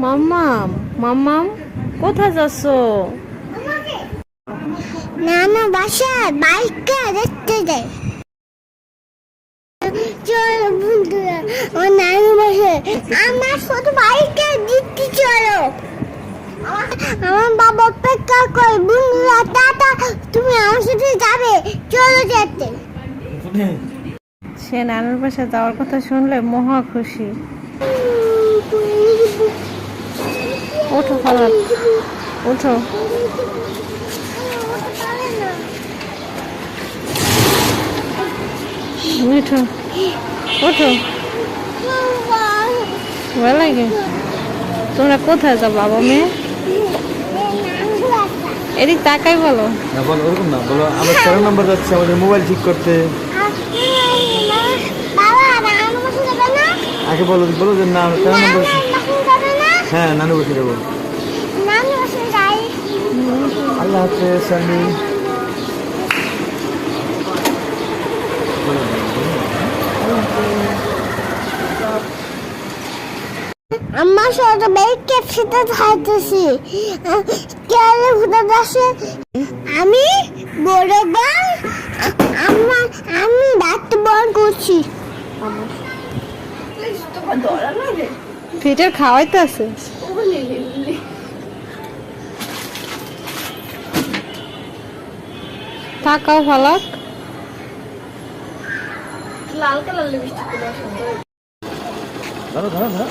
মাম্মাম মাম্মাম কোথায় যাচ্ছ? নানা বাসায় বাইকটা দেখতে যায়। চলো বন্ধুরা, ও নানু বাসায় আমার ছোট বাইকটা দিতে চলো। আমার বাবা অপেক্ষা করে। বন্ধুরা টাটা, তুমি আমার সাথে যাবে, চলো যেতে। সে নানুর বাসায় যাওয়ার কথা শুনলে মহা খুশি। ওঠো খাবার, ওঠো। ওঠো ওঠো, ভালো লাগে। তোমরা কোথায় যাও বাবা মেয়ে? এদিক তাকাই বলো। না বলো, ওরকম না বলো। আমরা 13 নম্বর যাচ্ছি আমাদের মোবাইল ঠিক করতে। আগে বলো বলো যে না 13 নম্বর। হ্যাঁ, নানু বসে যাবো। আল্লাহ হাফেজ সানি। আমার ছোট বাইকটা ফিতে খাইতেছি। কেলে ফুটে আসে আমি বড় বার। আমি দাঁত বড় করছি। ফিটার খাওয়াইতে আছে। তাকাও ফালাক। লাল কালার লিপস্টিক গুলো সুন্দর। ধরো ধরো ধরো।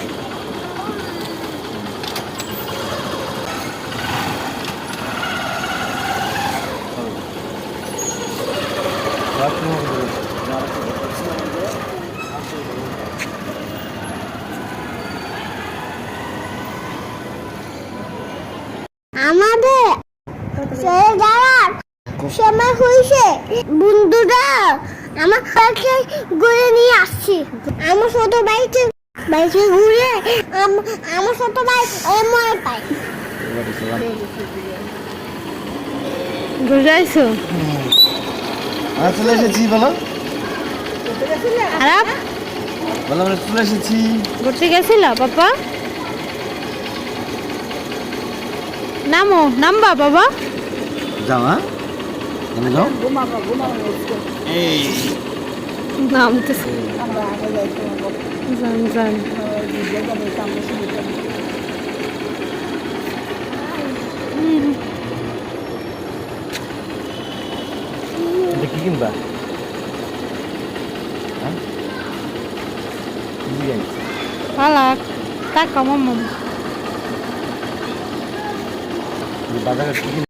আমাদের ছেড়ে যাওয়ার সময় হয়েছে। বন্ধুরা আমার কাছে ঘুরে নিয়ে আসছি। আমার ছোট বাইকে বাইকে ঘুরে আমার ছোট বাইক মনে পাই। বুঝাইছো? চলে এসেছি বলো। খারাপ বলো আমরা চলে এসেছি। ঘুরতে গেছিলা পাপা? নামো, নামবা বাবা। যাও, হ্যাঁ তুমি যাও। এই নামতেছে। যান যান। এটা কি কিনবা? হ্যাঁ বিরিয়ানি। ফালাক তাকাও মাম্মা। বাজারে কি